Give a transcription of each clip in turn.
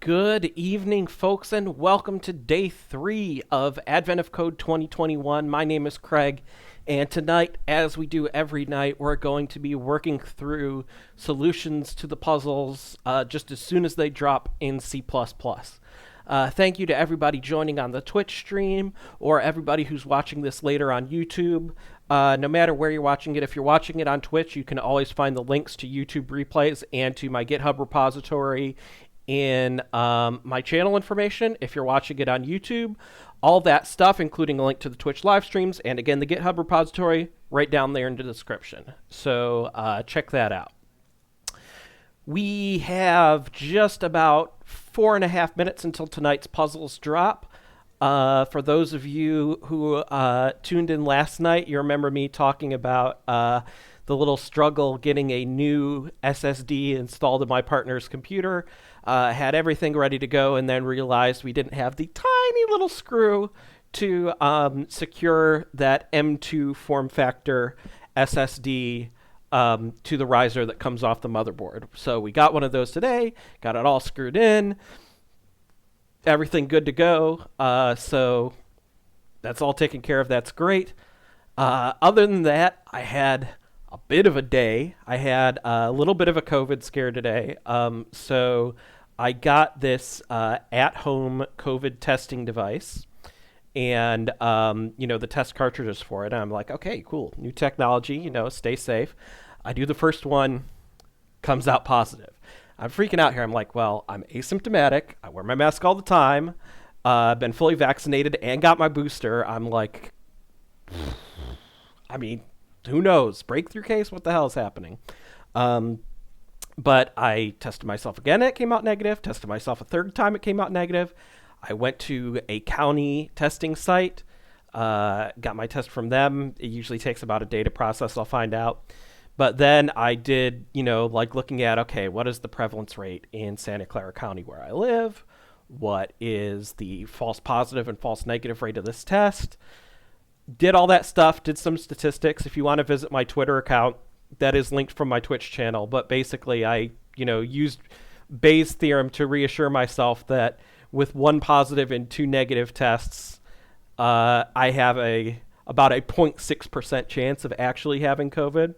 Good evening, folks, and welcome to day 3 of Advent of Code 2021. My name is Craig, and tonight, as we do every night, we're going to be working through solutions to the puzzles just as soon as they drop in C++. Thank you to everybody joining on the Twitch stream, or everybody who's watching this later on YouTube. No matter where you're watching it, if you're watching it on Twitch, you can always find the links to YouTube replays and to my GitHub repository in my channel information. If you're watching it on YouTube, all that stuff, including a link to the Twitch live streams, and again, the GitHub repository, right down there in the description. So check that out. We have just about 4.5 minutes until tonight's puzzles drop. For those of you who tuned in last night, you remember me talking about the little struggle getting a new SSD installed in my partner's computer. Had everything ready to go, and then realized we didn't have the tiny little screw to secure that M2 form factor SSD to the riser that comes off the motherboard. So we got one of those today, got it all screwed in, everything good to go. So that's all taken care of. That's great. Other than that, I had a bit of a day. I had a little bit of a COVID scare today. So I got this at-home COVID testing device and, the test cartridges for it. And I'm like, okay, cool. New technology, stay safe. I do the first one, comes out positive. I'm freaking out here. I'm like, well, I'm asymptomatic. I wear my mask all the time. Been fully vaccinated and got my booster. I'm like, who knows? Breakthrough case? What the hell is happening? But I tested myself again, it came out negative. Tested myself a third time, it came out negative. I went to a county testing site, got my test from them. It usually takes about a day to process, I'll find out. But then I did, looking at, okay, what is the prevalence rate in Santa Clara County where I live? What is the false positive and false negative rate of this test? Did all that stuff, did some statistics. If you want to visit my Twitter account, that is linked from my Twitch channel. But basically, I, used Bayes' theorem to reassure myself that with 1 positive and 2 negative tests, I have about a 0.6% chance of actually having COVID,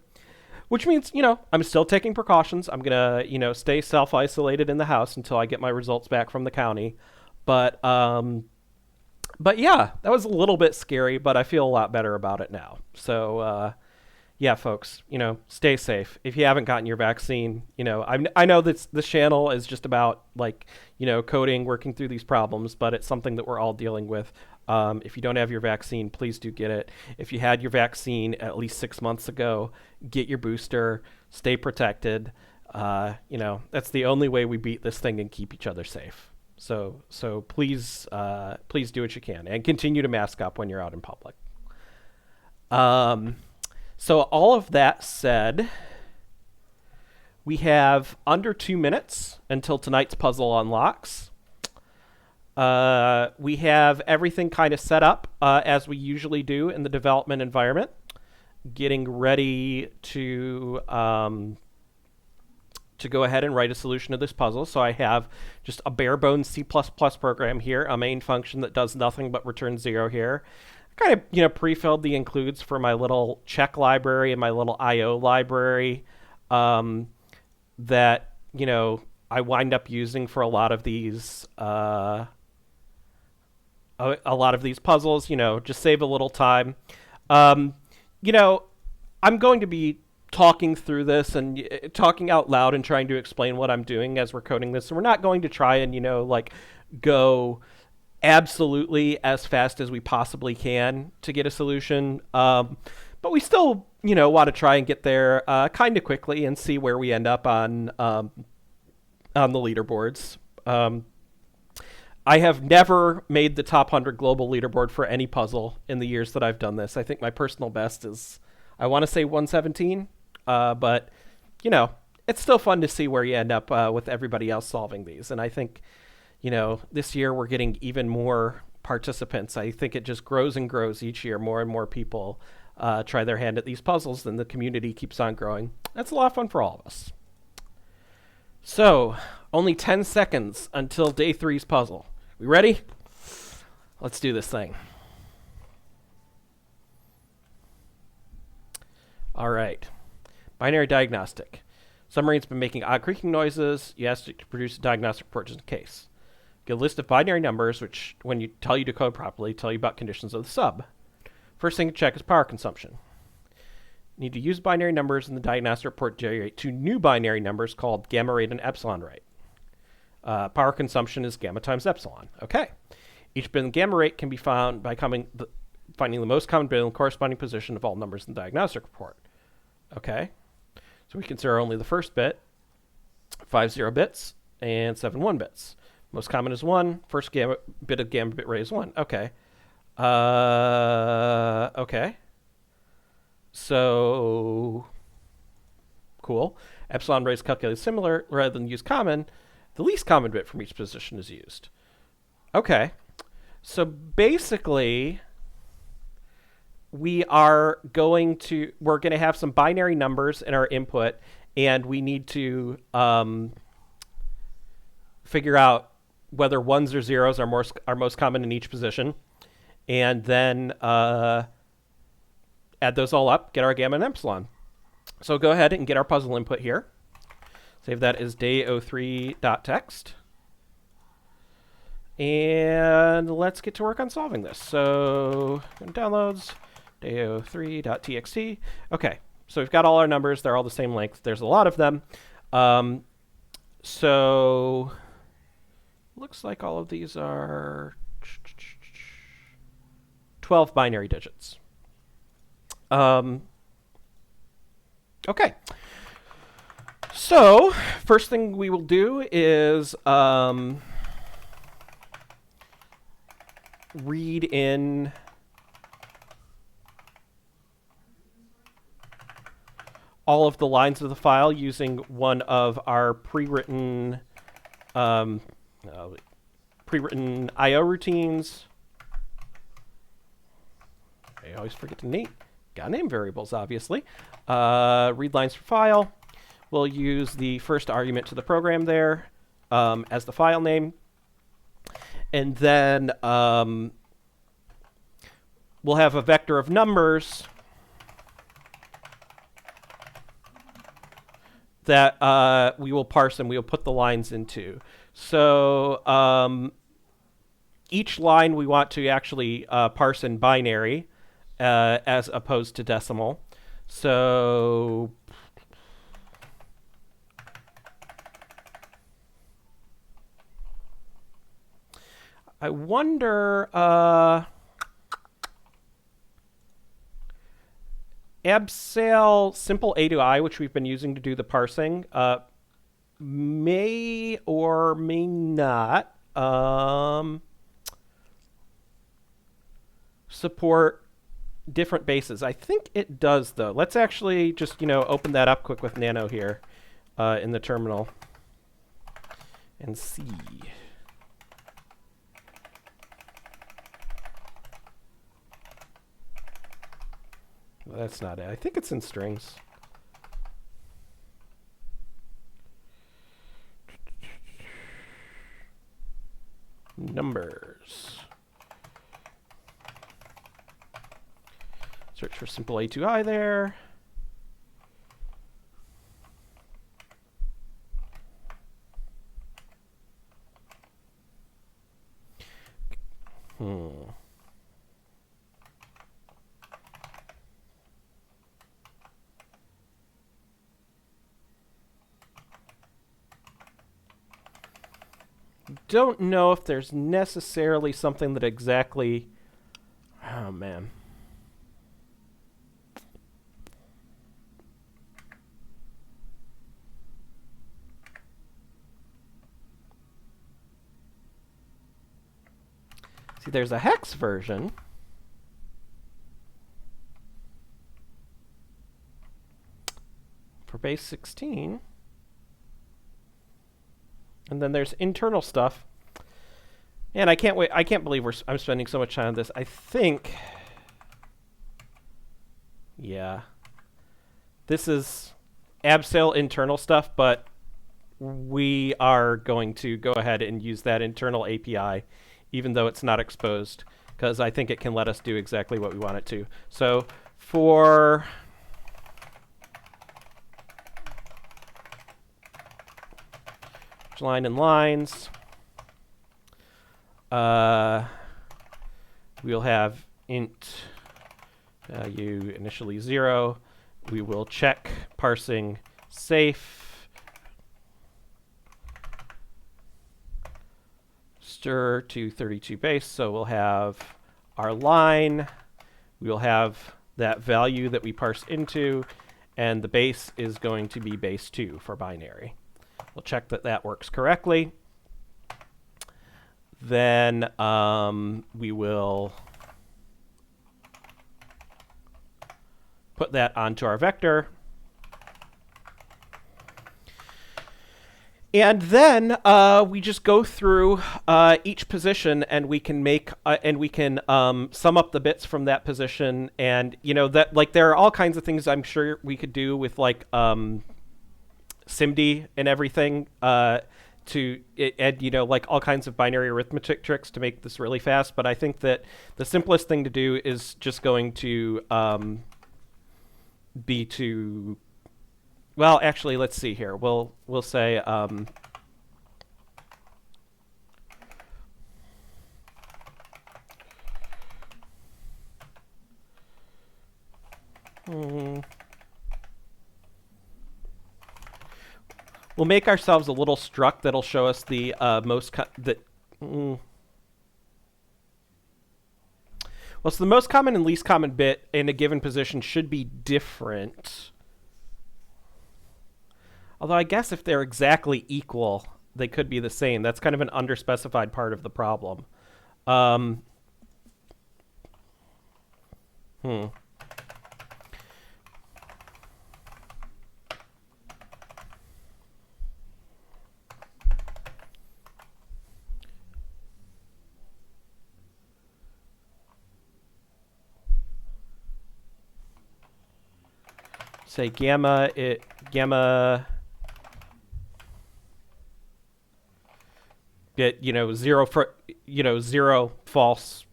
which means, I'm still taking precautions. I'm going to, stay self-isolated in the house until I get my results back from the county. But yeah, that was a little bit scary, but I feel a lot better about it now. So, yeah, folks, stay safe. If you haven't gotten your vaccine, I know that this channel is just about coding, working through these problems, but it's something that we're all dealing with. If you don't have your vaccine, please do get it. If you had your vaccine at least 6 months ago, get your booster, stay protected. That's the only way we beat this thing and keep each other safe. So please do what you can and continue to mask up when you're out in public. So all of that said, we have under 2 minutes until tonight's puzzle unlocks. We have everything kind of set up as we usually do in the development environment, getting ready to go ahead and write a solution to this puzzle. So I have just a bare bones C++ program here, a main function that does nothing but return 0 here. Kind of, pre-filled the includes for my little check library and my little IO library that, I wind up using for a lot of these puzzles, just save a little time. I'm going to be talking through this and talking out loud and trying to explain what I'm doing as we're coding this. So we're not going to try and, go absolutely as fast as we possibly can to get a solution. But we still, want to try and get there kind of quickly and see where we end up on the leaderboards. I have never made the top 100 global leaderboard for any puzzle in the years that I've done this. I think my personal best is, I want to say 117, but, it's still fun to see where you end up with everybody else solving these. And I think, this year we're getting even more participants. I think it just grows and grows each year. More and more people try their hand at these puzzles, and the community keeps on growing. That's a lot of fun for all of us. So Only 10 seconds until day 3's puzzle. We ready? Let's do this thing. All right. Binary diagnostic. Submarine's been making odd creaking noises. You asked it to produce a diagnostic report just in case. Get a list of binary numbers, which, when you tell you to code properly, tell you about conditions of the sub. First thing to check is power consumption. You need to use binary numbers in the diagnostic report to generate 2 new binary numbers called gamma rate and epsilon rate. Power consumption is gamma times epsilon. Okay. Each bit in gamma rate can be found by finding the most common bit in the corresponding position of all numbers in the diagnostic report. Okay. So we consider only the first bit, 5 0 bits, and 7 1 bits. Most common is 1. First bit of gamma bit rate is 1. Okay. Okay. So, cool. Epsilon rate is calculated similar. Rather than use common, the least common bit from each position is used. Okay. So basically, we're going to have some binary numbers in our input, and we need to figure out whether 1s or 0s are most common in each position, and then add those all up, get our gamma and epsilon. So go ahead and get our puzzle input here. Save that as day03.txt. And let's get to work on solving this. So downloads, day03.txt. Okay, so we've got all our numbers. They're all the same length. There's a lot of them. So looks like all of these are 12 binary digits. Okay. So first thing we will do is read in all of the lines of the file using one of our pre-written I/O routines. I always forget to name variables, obviously. Read lines for file. We'll use the first argument to the program there as the file name. And then we'll have a vector of numbers that we will parse and we will put the lines into. So each line we want to actually parse in binary as opposed to decimal. So I wonder, abseil simple A to I, which we've been using to do the parsing, may or may not support different bases. I think it does, though. Let's actually just, open that up quick with nano here in the terminal and see. That's not it. I think it's in strings. Numbers. Search for simple A2I there. Don't know if there's necessarily something that exactly... Oh, man. See, there's a hex version. For base 16. And then there's internal stuff. And I can't wait. I can't believe I'm spending so much time on this. I think... Yeah. This is abseil internal stuff, but we are going to go ahead and use that internal API, even though it's not exposed, because I think it can let us do exactly what we want it to. So for line and lines, we'll have int value initially 0. We will check parsing safe, stir to 32 base. So we'll have our line, we will have that value that we parse into, and the base is going to be base 2 for binary. We'll check that that works correctly. Then we will put that onto our vector. And then we just go through each position, and we can make sum up the bits from that position. And that, like, there are all kinds of things I'm sure we could do with, like, SIMD and everything like all kinds of binary arithmetic tricks to make this really fast. But I think that the simplest thing to do is just going to be to, well, actually, let's see here. We'll say we'll make ourselves a little struct that'll show us the well, so the most common and least common bit in a given position should be different. Although I guess if they're exactly equal, they could be the same. That's kind of an underspecified part of the problem. Say gamma bit 0 for 0 false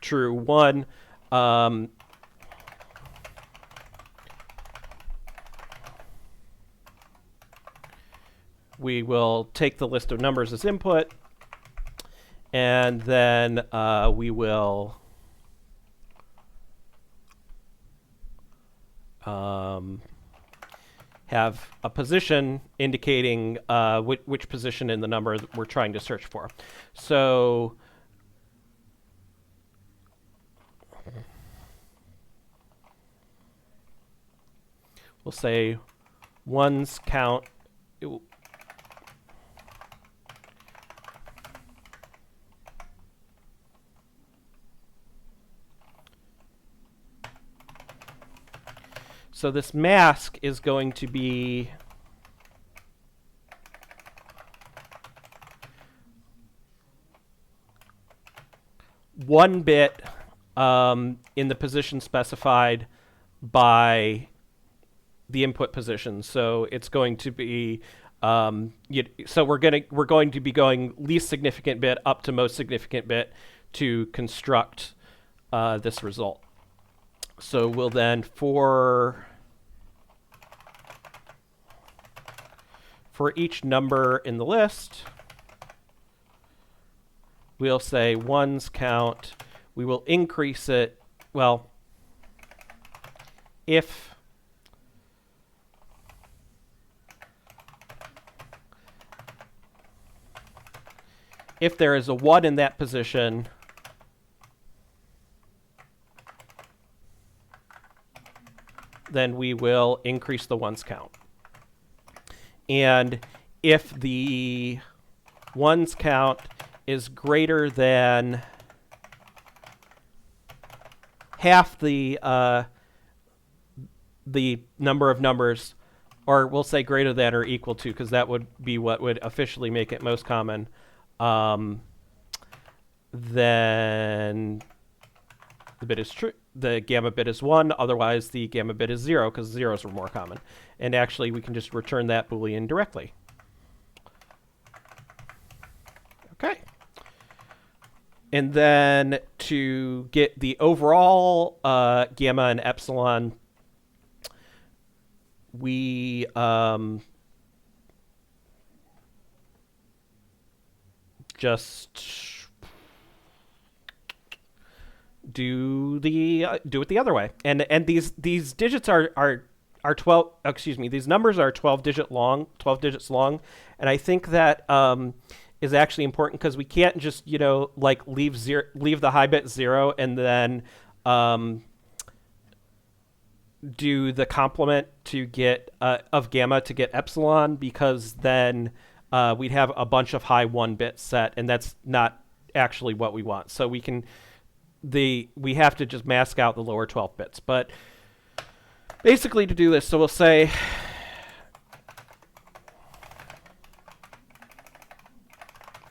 true 1. We will take the list of numbers as input, and then we will have a position indicating which position in the number that we're trying to search for. So we'll say ones count. So this mask is going to be one bit in the position specified by the input position. So it's going to be so we're going to be going least significant bit up to most significant bit to construct this result. So we'll then for each number in the list, we'll say ones count. We will increase it. Well, if there is a 1 in that position, then we will increase the ones count. And if the ones count is greater than half the number of numbers, or we'll say greater than or equal to, because that would be what would officially make it most common, then the bit is true. The gamma bit is 1, otherwise the gamma bit is 0, because zeros are more common. And actually, we can just return that Boolean directly. Okay. And then to get the overall gamma and epsilon, we just do it the other way. And these digits are 12. Excuse me. These numbers are 12 digits long, and I think that is actually important because we can't just like leave the high bit 0 and then do the complement to get of gamma to get epsilon, because then we'd have a bunch of high 1-bit set, and that's not actually what we want. So we have to just mask out the lower 12 bits. But basically to do this, so we'll say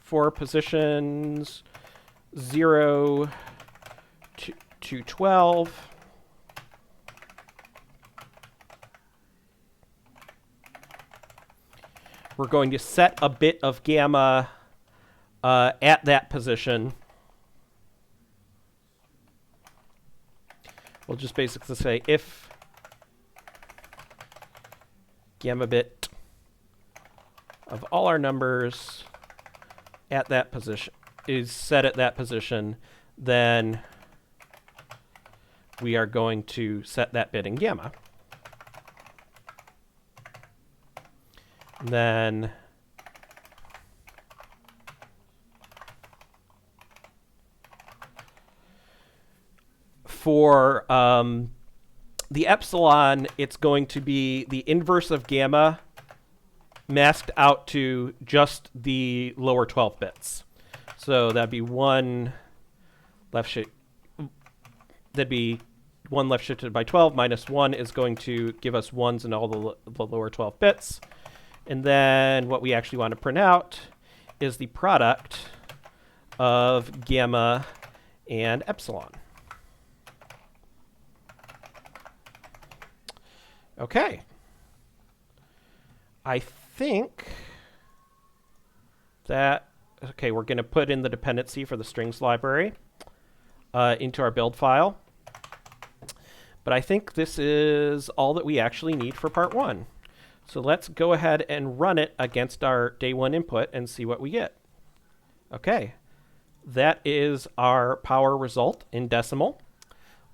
for positions 0 to 12, we're going to set a bit of gamma at that position. We'll just basically say if gamma bit of all our numbers at that position is set at that position, then we are going to set that bit in gamma. And then for the epsilon, it's going to be the inverse of gamma masked out to just the lower 12 bits. So that'd be one left shift. That'd be 1 left shifted by 12 minus 1 is going to give us 1s in all the lower 12 bits. And then what we actually want to print out is the product of gamma and epsilon. Okay. I think that, okay, we're going to put in the dependency for the strings library into our build file. But I think this is all that we actually need for part 1. So let's go ahead and run it against our day 1 input and see what we get. Okay, that is our power result in decimal.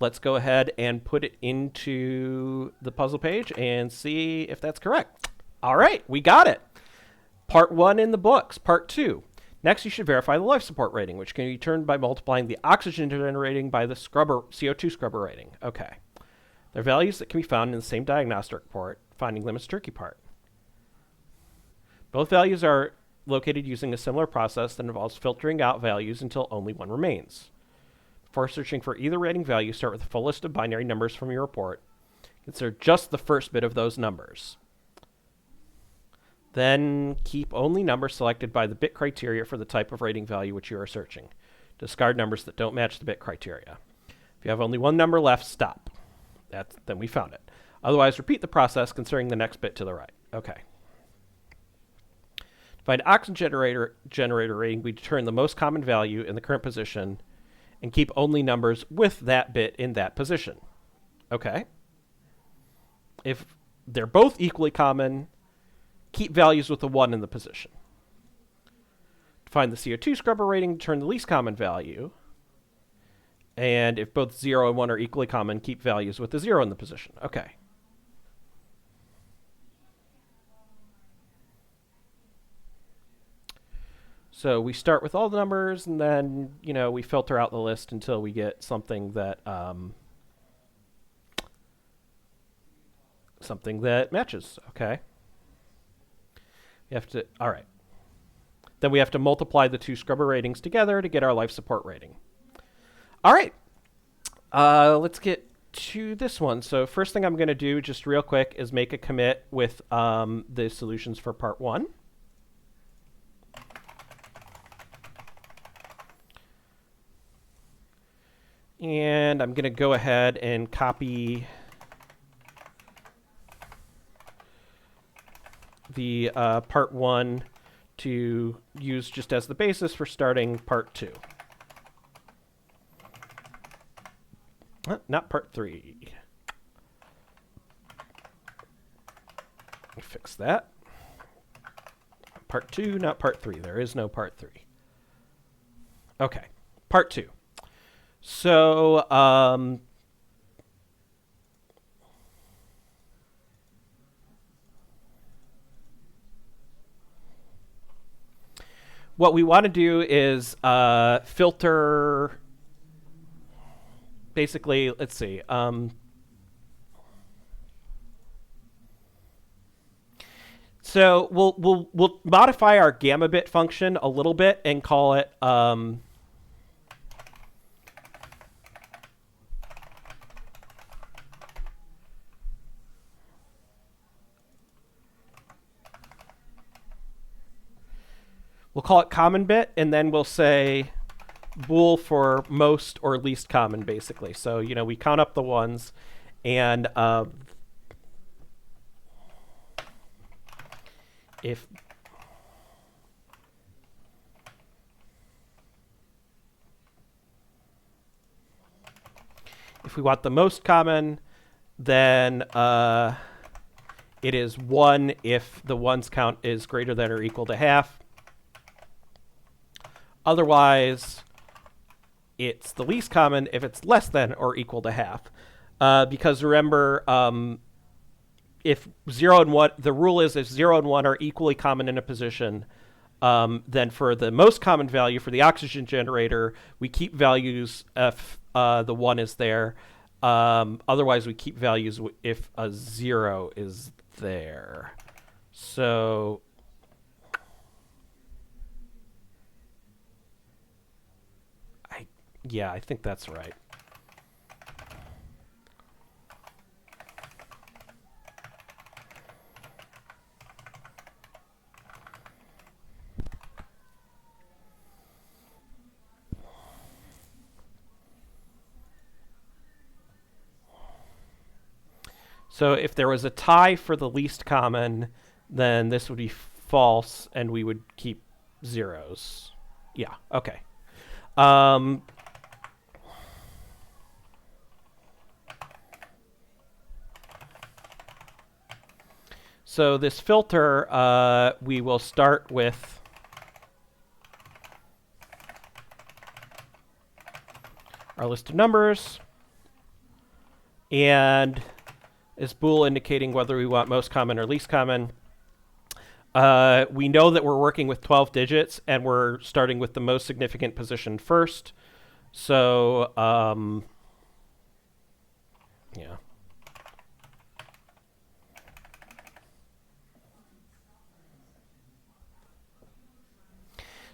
Let's go ahead and put it into the puzzle page and see if that's correct. All right, we got it. Part 1 in the books. Part 2. Next, you should verify the life support rating, which can be determined by multiplying the oxygen rating by the CO2 scrubber rating. Okay. There are values that can be found in the same diagnostic report. Finding them is the tricky part. Both values are located using a similar process that involves filtering out values until only one remains. Before searching for either rating value, start with a full list of binary numbers from your report. Consider just the first bit of those numbers. Then keep only numbers selected by the bit criteria for the type of rating value which you are searching. Discard numbers that don't match the bit criteria. If you have only one number left, stop. Then we found it. Otherwise, repeat the process considering the next bit to the right. Okay. To find oxygen generator rating, we determine the most common value in the current position and keep only numbers with that bit in that position. Okay. If they're both equally common, keep values with the 1 in the position. To find the CO2 scrubber rating, determine the least common value. And if both 0 and 1 are equally common, keep values with the 0 in the position. Okay. So we start with all the numbers, and then, we filter out the list until we get something that matches. Okay. We have to, all right. Then we have to multiply the 2 scrubber ratings together to get our life support rating. All right. Let's get to this one. So first thing I'm going to do, just real quick, is make a commit with the solutions for part 1. And I'm going to go ahead and copy the part 1 to use just as the basis for starting part 2. Not part 3. Fix that. Part 2, not part 3. There is no part 3. Okay, part 2. So, what we want to do is filter. Basically, let's see. So we'll modify our gamma bit function a little bit and call it common bit, and then we'll say bool for most or least common, basically. So, you know, we count up the ones, and if we want the most common, then it is 1 if the ones count is greater than or equal to half. Otherwise, it's the least common if it's less than or equal to half. Because remember, if 0 and 1, the rule is if 0 and 1 are equally common in a position, then for the most common value for the oxygen generator, we keep values if the 1 is there. Otherwise, we keep values if a 0 is there. So yeah, I think that's right. So if there was a tie for the least common, then this would be false, and we would keep zeros. Yeah, okay. So this filter, we will start with our list of numbers, and is bool indicating whether we want most common or least common. We know that we're working with 12 digits, and we're starting with the most significant position first. So, yeah.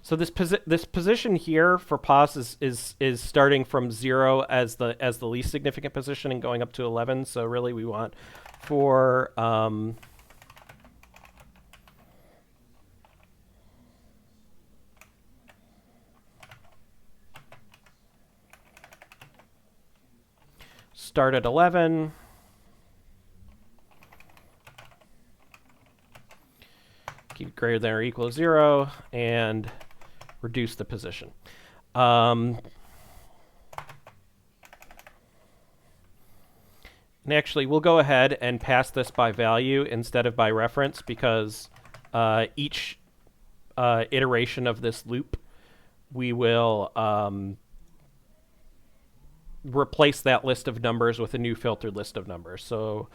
So this position here for pos is starting from 0 as the least significant position and going up to 11. So really we want for start at 11. Keep it greater than or equal to 0, and reduce the position. And actually, we'll go ahead and pass this by value instead of by reference, because each iteration of this loop, we will replace that list of numbers with a new filtered list of numbers. So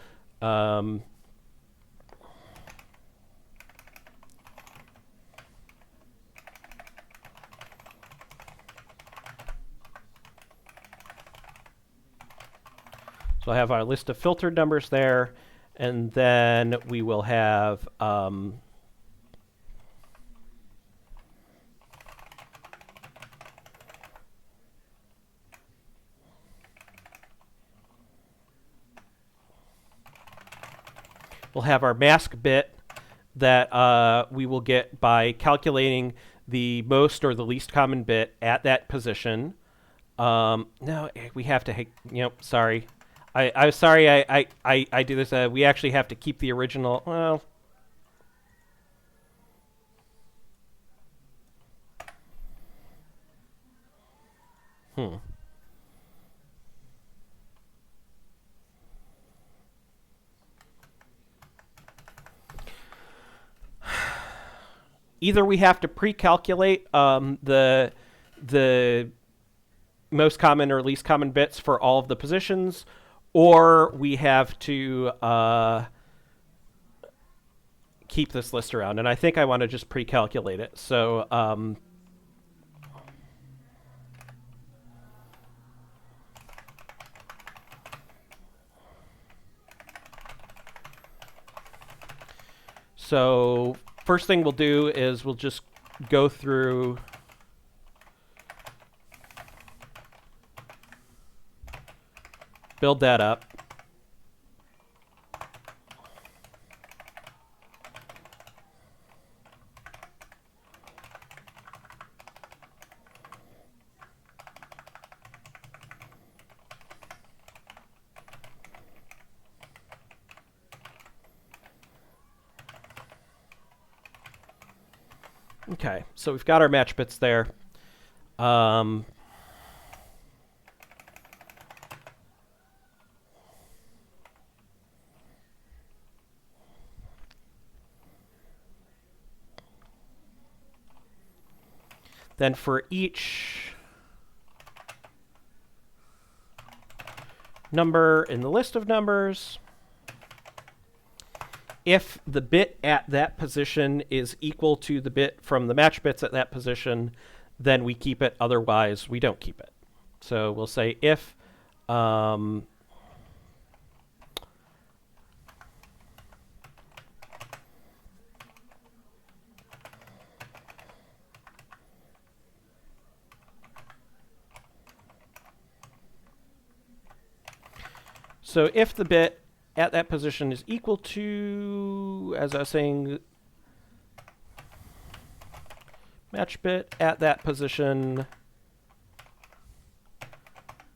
So I have our list of filtered numbers there, and then we will have our mask bit that we will get by calculating the most or the least common bit at that position. No, we have to, sorry. I'm sorry I do this. We actually have to keep the original. Well, Hmm. Either we have to pre-calculate the most common or least common bits for all of the positions, or we have to keep this list around. And I think I want to just pre-calculate it. So first thing we'll do is we'll just go through build that up. Okay, so we've got our match bits there. Then for each number in the list of numbers, if the bit at that position is equal to the bit from the match bits at that position, then we keep it. Otherwise, we don't keep it. So we'll say if so if the bit at that position is equal to, as I was saying, match bit at that position,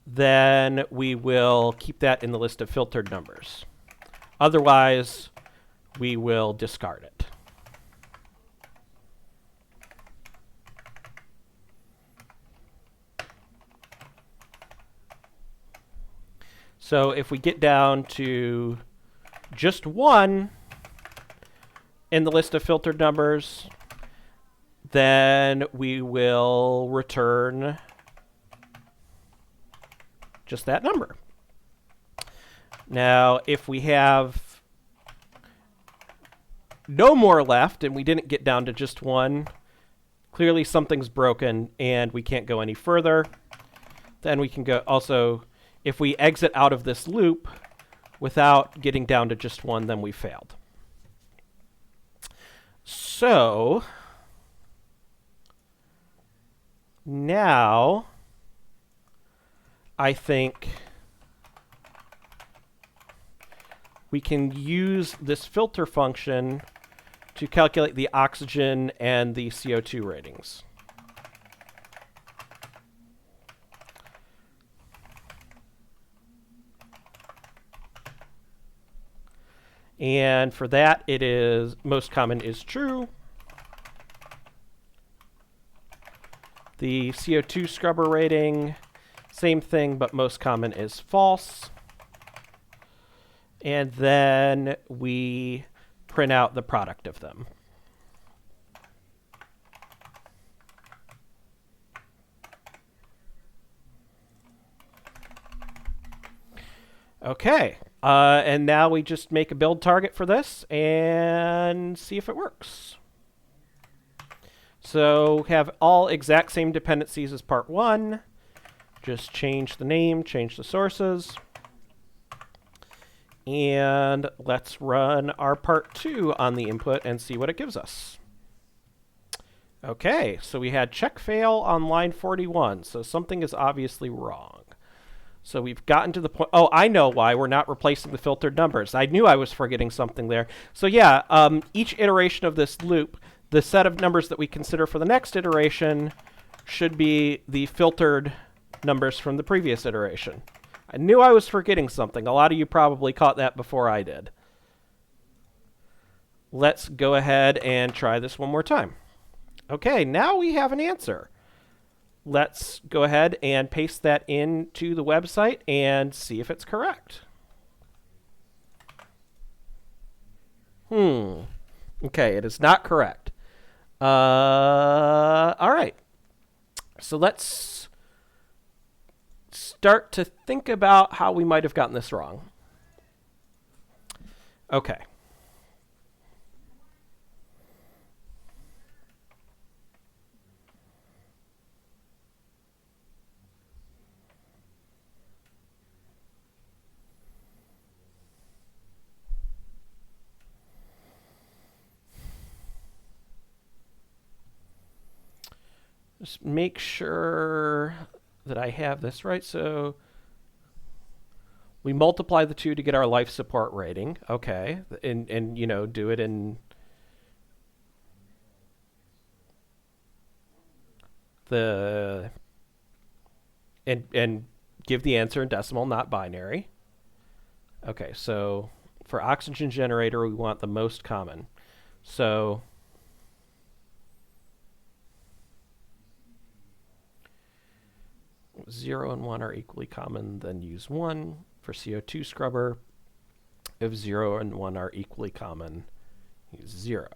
then we will keep that in the list of filtered numbers. Otherwise, we will discard it. So if we get down to just 1 in the list of filtered numbers, then we will return just that number. Now, if we have no more left and we didn't get down to just 1, clearly something's broken and we can't go any further. Then we can go also, if we exit out of this loop without getting down to just 1, then we failed. So now I think we can use this filter function to calculate the oxygen and the CO2 ratings. And for that, it is most common is true. The CO2 scrubber rating, same thing, but most common is false. And then we print out the product of them. Okay. And now we just make a build target for this and see if it works. So have all exact same dependencies as part 1. Just change the name, change the sources. And let's run our part 2 on the input and see what it gives us. Okay, so we had check fail on line 41. So something is obviously wrong. So we've gotten to the point. Oh, I know why we're not replacing the filtered numbers. I knew I was forgetting something there. So yeah, each iteration of this loop, the set of numbers that we consider for the next iteration should be the filtered numbers from the previous iteration. I knew I was forgetting something. A lot of you probably caught that before I did. Let's go ahead and try this one more time. Okay, now we have an answer. let's go ahead and paste that into the website and see if it's correct. Okay, it is not correct. All right. So let's start to think about how we might have gotten this wrong. Okay. Just make sure that I have this right. So we multiply the two to get our life support rating. Okay. And you know, do it in the and give the answer in decimal, not binary. Okay, so for oxygen generator, we want the most common. So 0 and 1 are equally common, then use 1. For CO2 scrubber, if 0 and 1 are equally common, use 0.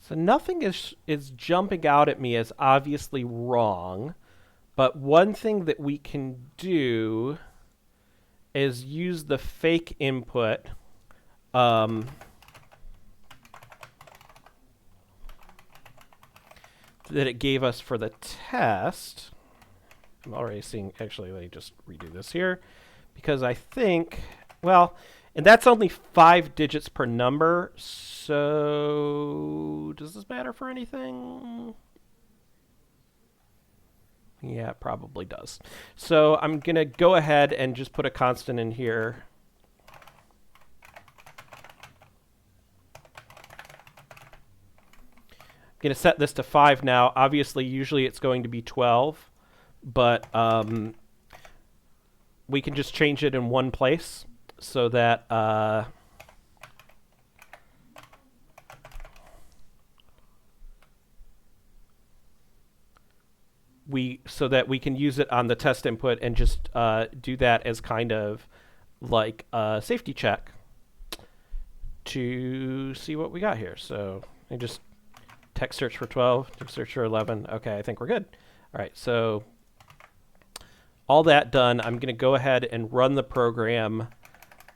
So nothing is jumping out at me as obviously wrong, but one thing that we can do is use the fake input that it gave us for the test. I'm already seeing, actually, let me just redo this here, because I think, well, and that's only 5 digits per number, so does this matter for anything? Yeah, it probably does. So I'm going to go ahead and just put a constant in here. I'm going to set this to 5 now. Obviously, usually it's going to be 12, but we can just change it in one place so that we can use it on the test input and just do that as kind of like a safety check to see what we got here. So I just text search for 12, text search for 11. Okay, I think we're good. All right, so all that done, I'm going to go ahead and run the program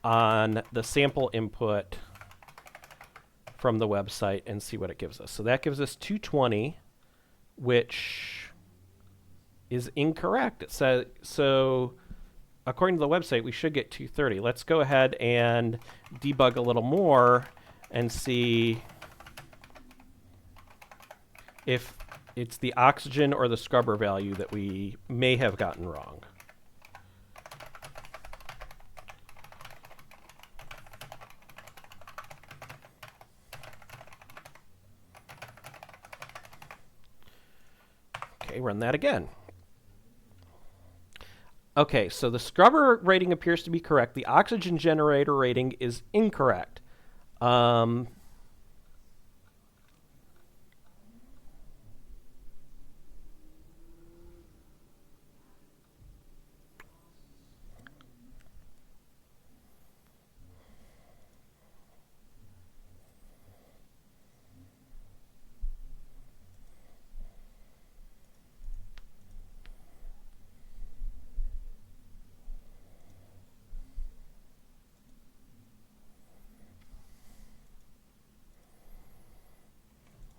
on the sample input from the website and see what it gives us. So that gives us 220, which is incorrect. It says, so according to the website, we should get 230. Let's go ahead and debug a little more and see if it's the oxygen or the scrubber value that we may have gotten wrong. Okay, run that again. Okay, so the scrubber rating appears to be correct. The oxygen generator rating is incorrect.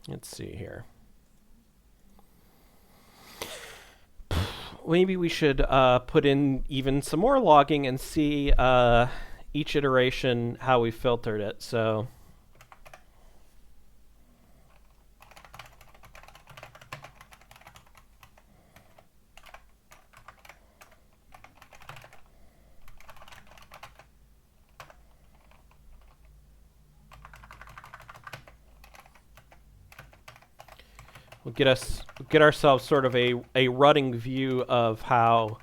Let's see here. Maybe we should put in even some more logging and see each iteration how we filtered it. So we'll get ourselves sort of a running view of how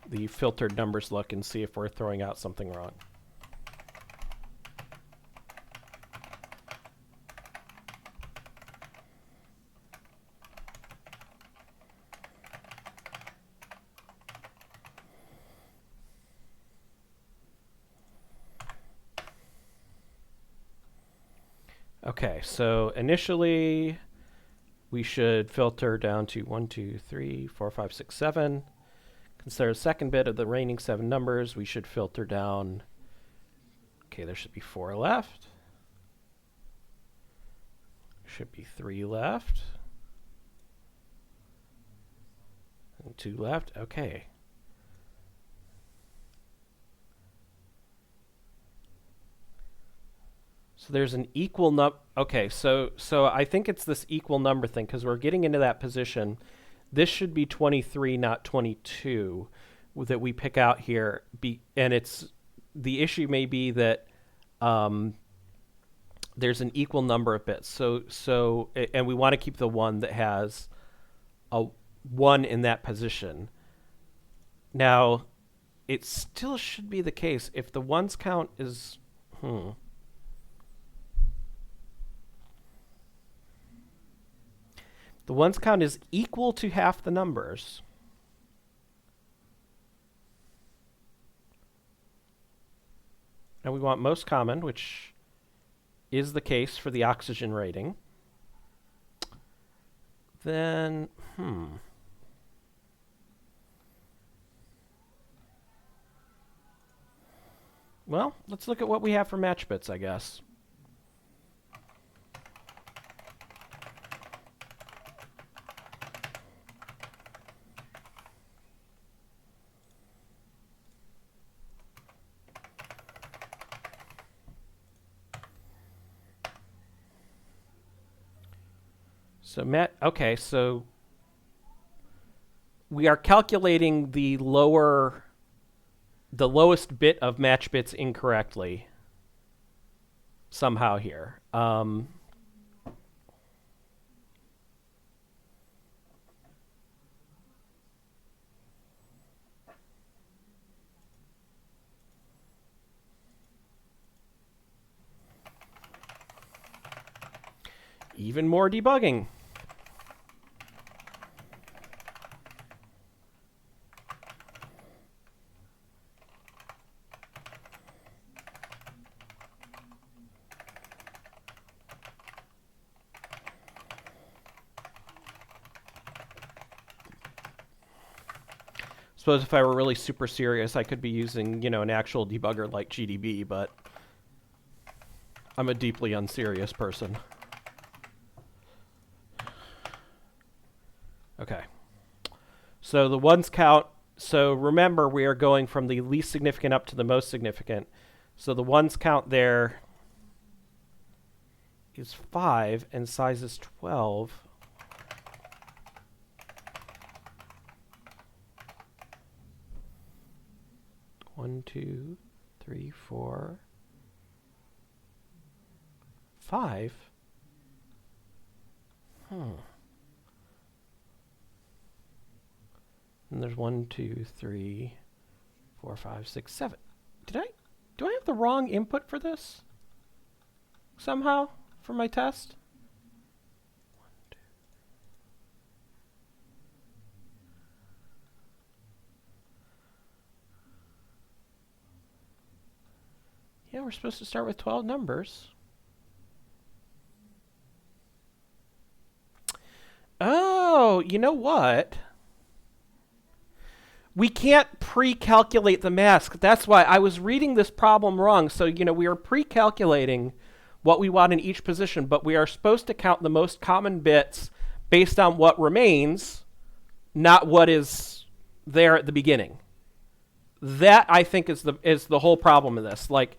the filtered numbers look and see if we're throwing out something wrong. Okay, so initially we should filter down to 1, 2, 3, 4, 5, 6, 7. Consider the second bit of the remaining 7 numbers. We should filter down. Okay, there should be 4 left. Should be 3 left. And 2 left. Okay. So there's an equal number. Okay, so I think it's this equal number thing because we're getting into that position. This should be 23, not 22, that we pick out here. And it's the issue may be that there's an equal number of bits. And we want to keep the one that has a 1 in that position. Now, it still should be the case if the ones count is the ones count is equal to half the numbers. And we want most common, which is the case for the oxygen rating. Then, well, let's look at what we have for match bits, I guess. So okay, so we are calculating the lowest bit of match bits incorrectly somehow here. Even more debugging. Suppose if I were really super serious, I could be using, an actual debugger like GDB, but I'm a deeply unserious person. Okay. So the ones count. So remember, we are going from the least significant up to the most significant. So the ones count there is 5 and size is 12. One, 2, 3, 4, 5. And there's 1, 2, 3, 4, 5, 6, 7. Do I have the wrong input for this? Somehow for my test? 1, 2. Yeah, we're supposed to start with 12 numbers. Oh, you know what? We can't pre-calculate the mask. That's why I was reading this problem wrong. So, we are pre-calculating what we want in each position, but we are supposed to count the most common bits based on what remains, not what is there at the beginning. That, I think, is the whole problem of this. Like,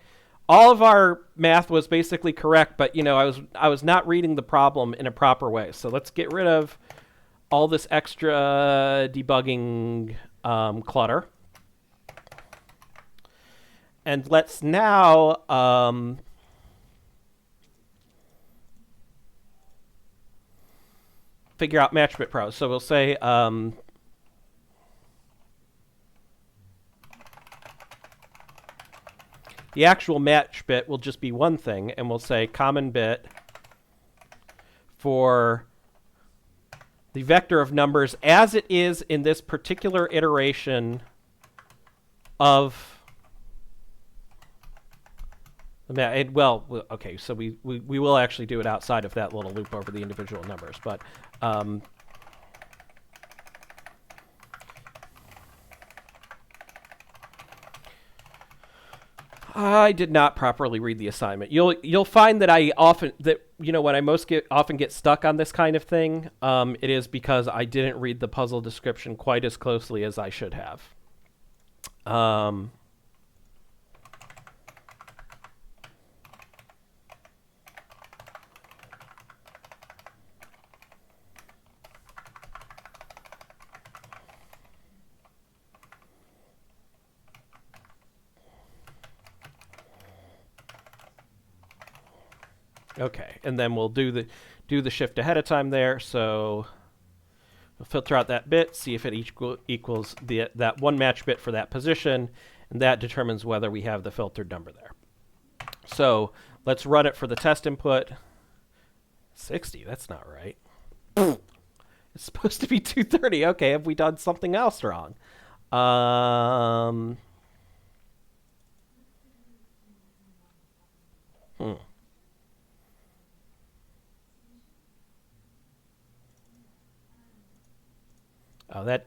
all of our math was basically correct, but I was not reading the problem in a proper way. So let's get rid of all this extra debugging clutter, and let's now figure out match bit pros. So we'll say the actual match bit will just be one thing, and we'll say common bit for the vector of numbers as it is in this particular iteration of the math. Well, okay, so we will actually do it outside of that little loop over the individual numbers, but I did not properly read the assignment. You'll find that when I often get stuck on this kind of thing, it is because I didn't read the puzzle description quite as closely as I should have. Okay, and then we'll do the shift ahead of time there. So we'll filter out that bit, see if it equals that one match bit for that position, and that determines whether we have the filtered number there. So let's run it for the test input. 60, that's not right. It's supposed to be 230. Okay, have we done something else wrong? Oh, that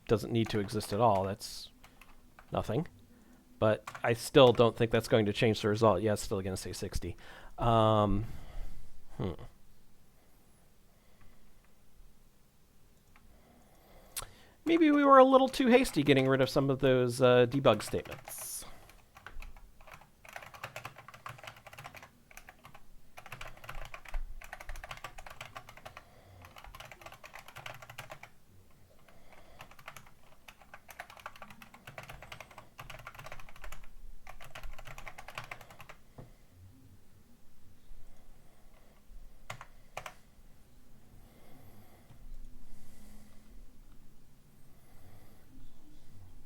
doesn't need to exist at all. That's nothing. But I still don't think that's going to change the result. Yeah, it's still going to say 60. Maybe we were a little too hasty getting rid of some of those debug statements.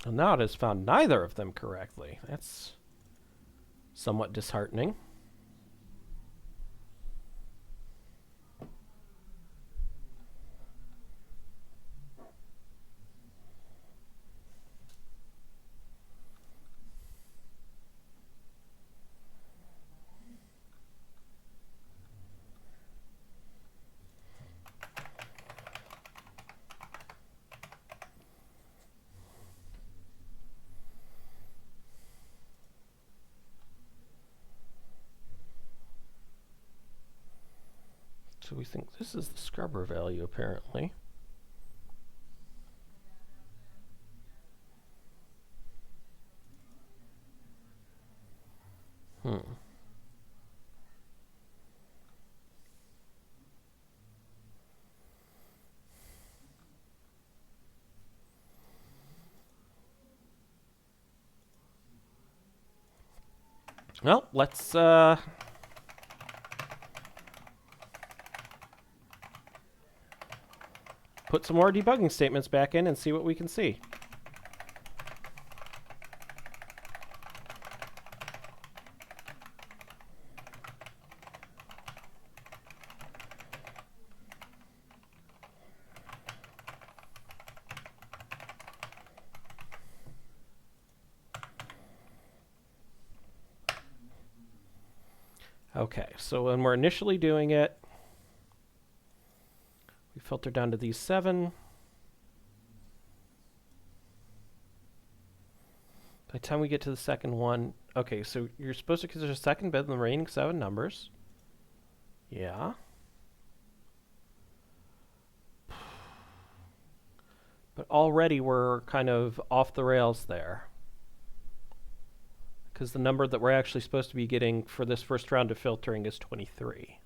Well, now it has found neither of them correctly. That's somewhat disheartening. So we think this is the scrubber value, apparently. Well, let's put some more debugging statements back in and see what we can see. Okay, so when we're initially doing it, we filter down to these 7. By the time we get to the second one, okay, so you're supposed to consider a second bit in the remaining 7 numbers. Yeah. But already we're kind of off the rails there. Because the number that we're actually supposed to be getting for this first round of filtering is 23.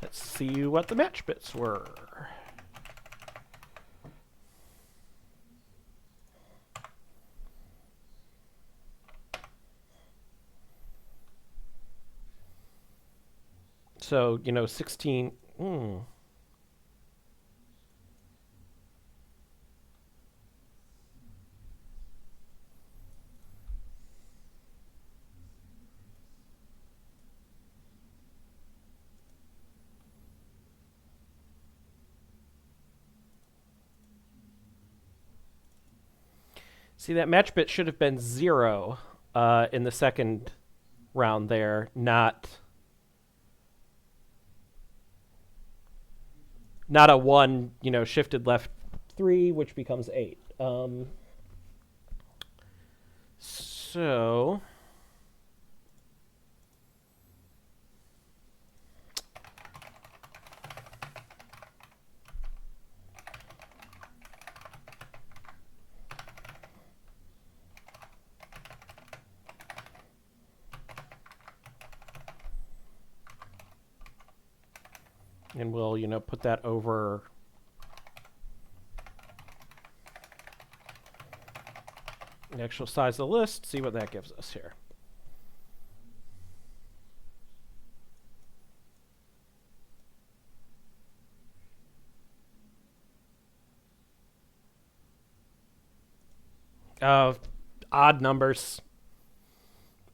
Let's see what the match bits were. So, 16. See, that match bit should have been 0 in the second round there, not a 1, shifted left 3, which becomes 8. So and we'll, put that over the actual size of the list, see what that gives us here. Odd numbers.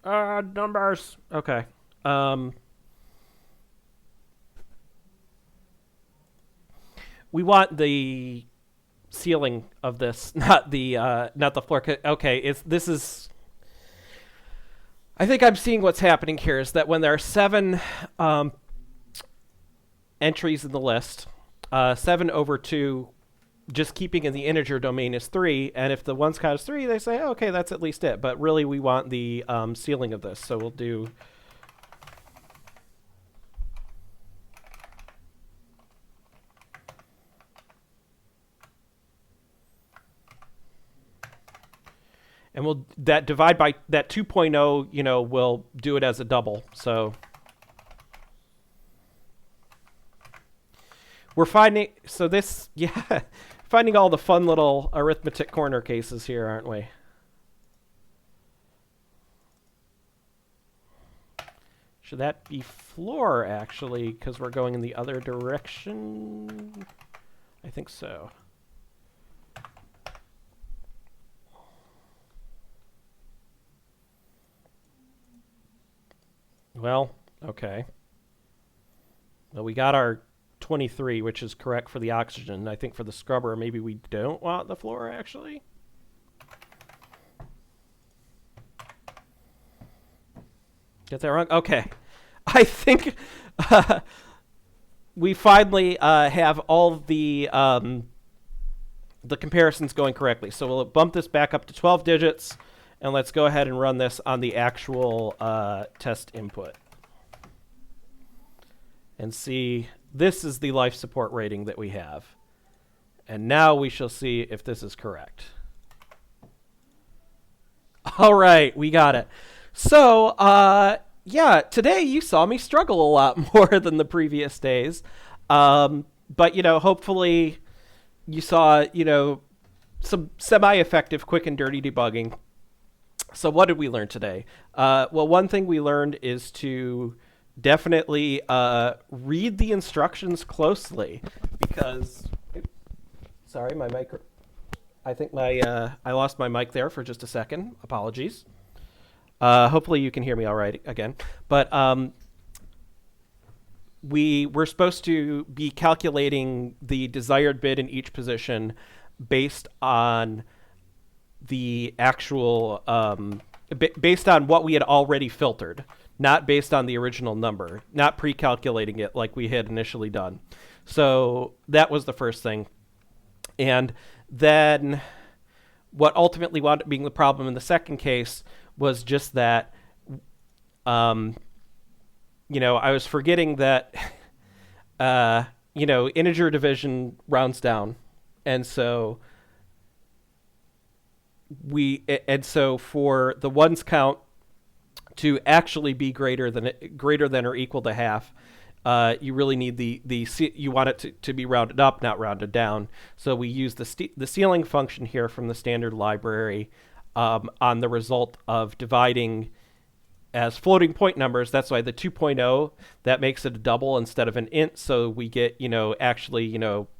Odd numbers. Okay. We want the ceiling of this, not the floor. Okay, this is. I think I'm seeing what's happening here is that when there are 7 entries in the list, 7 over 2, just keeping in the integer domain is 3, and if the ones count as 3, they say, oh, okay, that's at least it. But really, we want the ceiling of this, so we'll do. And we'll divide by that 2.0, we'll do it as a double. So we're finding, finding all the fun little arithmetic corner cases here, aren't we? Should that be floor, actually, because we're going in the other direction? I think so. Well, okay. Well, we got our 23, which is correct for the oxygen. I think for the scrubber, maybe we don't want the floor, actually. Get that wrong? Okay. I think we finally have all the comparisons going correctly. So we'll bump this back up to 12 digits. And let's go ahead and run this on the actual test input. And see, this is the life support rating that we have. And now we shall see if this is correct. All right, we got it. So, yeah, today you saw me struggle a lot more than the previous days. But, hopefully you saw, some semi-effective, quick and dirty debugging. So what did we learn today? Well, one thing we learned is to definitely read the instructions closely because, sorry, my mic. I think I lost my mic there for just a second. Apologies. Hopefully you can hear me all right again. But we were supposed to be calculating the desired bid in each position based on the actual based on what we had already filtered, not based on the original number, not pre-calculating it like we had initially done. So that was the first thing. And then what ultimately wound up being the problem in the second case was just that I was forgetting that integer division rounds down. And so for the ones count to actually be greater than or equal to half, you really need you want it to be rounded up, not rounded down. So we use the ceiling function here from the standard library on the result of dividing as floating point numbers. That's why the 2.0, that makes it a double instead of an int. So we get actually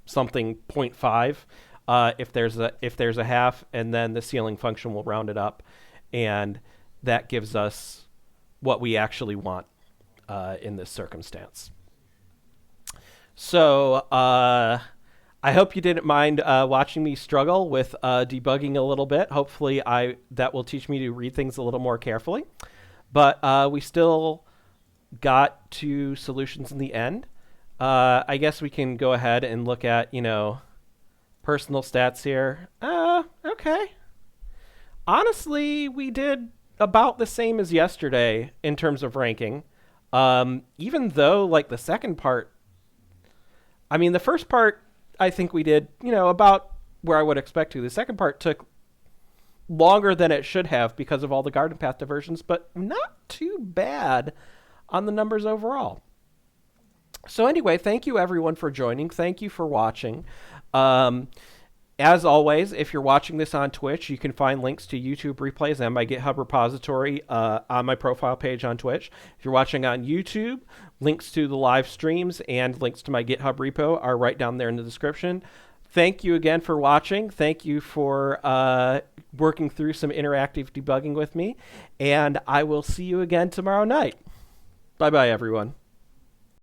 something 0.5. If there's a half, and then the ceiling function will round it up, and that gives us what we actually want in this circumstance. So I hope you didn't mind watching me struggle with debugging a little bit. Hopefully that will teach me to read things a little more carefully. But we still got to solutions in the end. I guess we can go ahead and look at personal stats here. Okay. Honestly, we did about the same as yesterday in terms of ranking. Even though, like, the second part, the first part, I think we did, about where I would expect to. The second part took longer than it should have because of all the garden path diversions, but not too bad on the numbers overall. So anyway, thank you everyone for joining. Thank you for watching. As always, if you're watching this on Twitch, you can find links to YouTube replays and my GitHub repository on my profile page on Twitch. If you're watching on YouTube, links to the live streams and links to my GitHub repo are right down there in the description. Thank you again for watching. Thank you for working through some interactive debugging with me. And I will see you again tomorrow night. Bye-bye, everyone.